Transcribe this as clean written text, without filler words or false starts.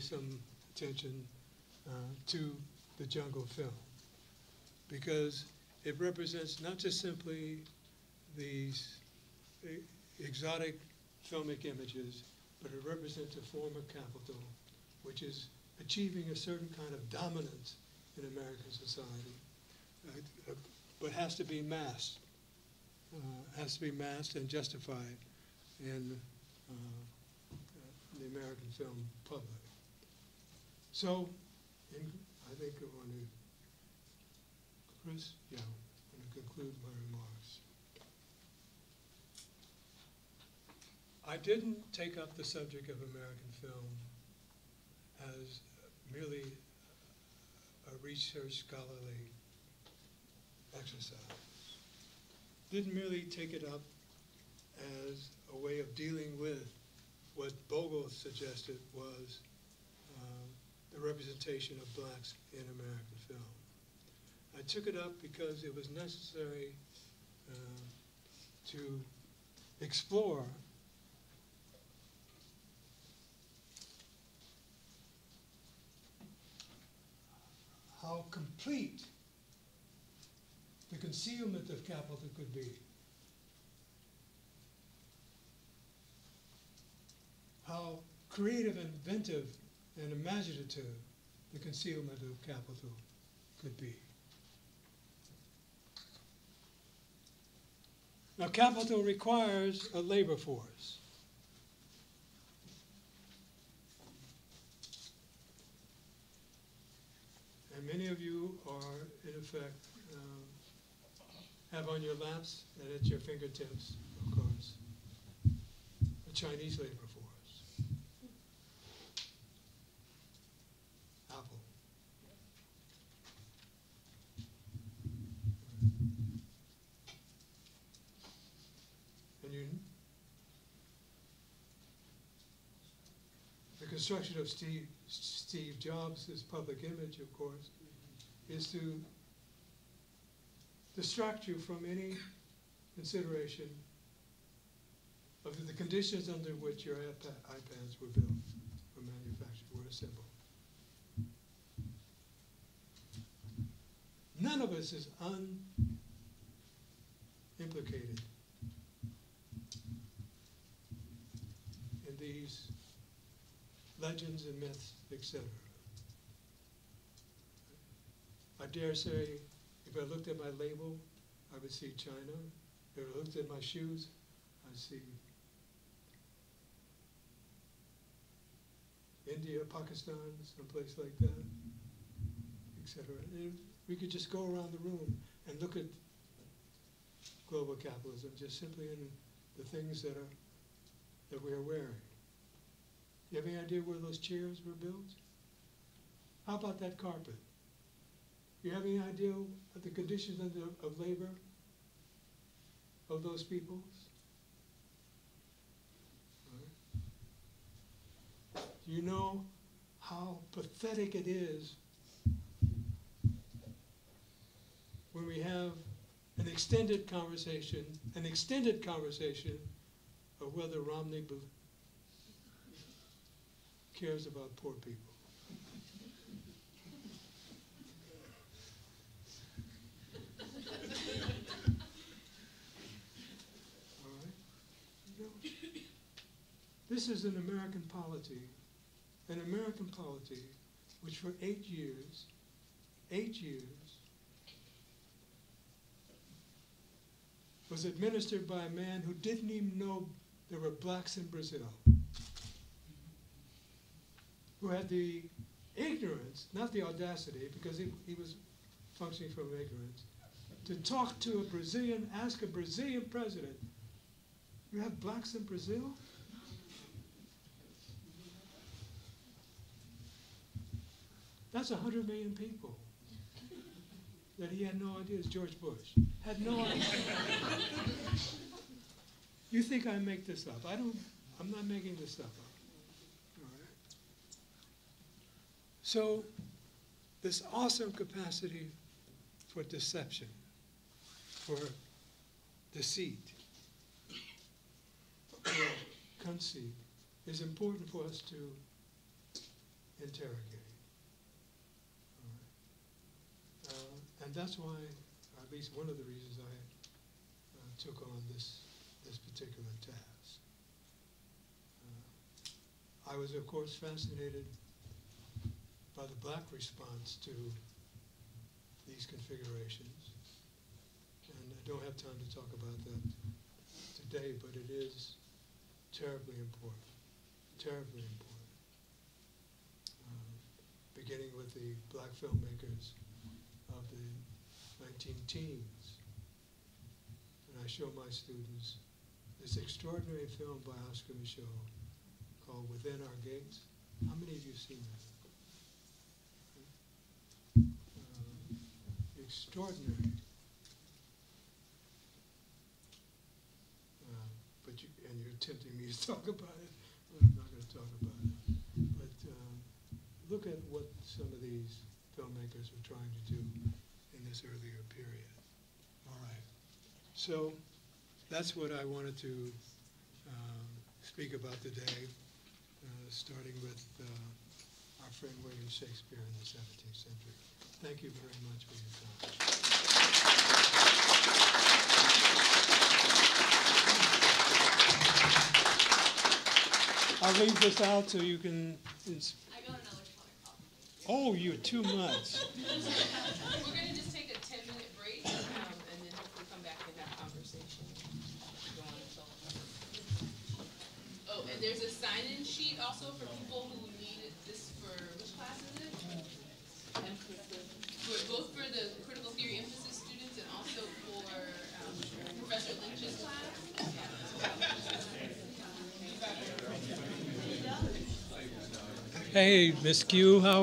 some attention to the jungle film, because it represents not just simply these exotic filmic images, but it represents a form of capital which is achieving a certain kind of dominance in American society, but has to be masked, and justified in the American film public. So, I think I want to, Chris? Yeah, I'm going to conclude my remarks. I didn't take up the subject of American film as merely a research scholarly exercise. Didn't merely take it up as a way of dealing with what Bogle suggested was the representation of blacks in American film. I took it up because it was necessary to explore how complete the concealment of capital could be. How creative, inventive, and imaginative the concealment of capital could be. Now, capital requires a labor force. And many of you are, in effect, have on your laps and at your fingertips, of course, a Chinese labor force. Apple. And the construction of Steve Jobs' public image, of course, is to distract you from any consideration of the conditions under which your iPads were built, were manufactured, were assembled. None of us is unimplicated in these legends and myths, etc. I dare say, if I looked at my label, I would see China. If I looked at my shoes, I'd see India, Pakistan, someplace like that, etc. We could just go around the room and look at global capitalism just simply in the things that we are wearing. You have any idea where those chairs were built? How about that carpet? You have any idea of the conditions of labor of those peoples? Right. Do you know how pathetic it is when we have an extended conversation of whether Romney cares about poor people? This is an American polity which for 8 years, was administered by a man who didn't even know there were blacks in Brazil, who had the ignorance, not the audacity, because he was functioning from ignorance, to talk to a Brazilian, ask a Brazilian president, you have blacks in Brazil? That's 100 million people that he had no idea. It's George Bush. Had no idea. You think I make this up? I'm not making this stuff up. All right. So this awesome capacity for deception, for deceit, for conceit, is important for us to interrogating. All right. And that's why, or at least one of the reasons I took on this particular task. I was, of course, fascinated by the black response to these configurations. And I don't have time to talk about that today, but it is terribly important, terribly important. Beginning with the black filmmakers of the 19-teens. And I show my students this extraordinary film by Oscar Micheaux called Within Our Gates. How many of you have seen that? Extraordinary. And you're tempting me to talk about it, but I'm not going to talk about it. But look at what some of these filmmakers were trying to do in this earlier period. All right. So that's what I wanted to speak about today, starting with our friend William Shakespeare in the 17th century. Thank you very much for your time. I'll leave this out so you can. I got another color. Oh, you're too much. We're going to just take a 10-minute break, and then hopefully come back and have conversation. Oh, and there's a sign-in sheet also for people who need this for, which class is it? Both for the critical theory emphasis students and also for Professor Lynch's class. Hey, Miss Q, how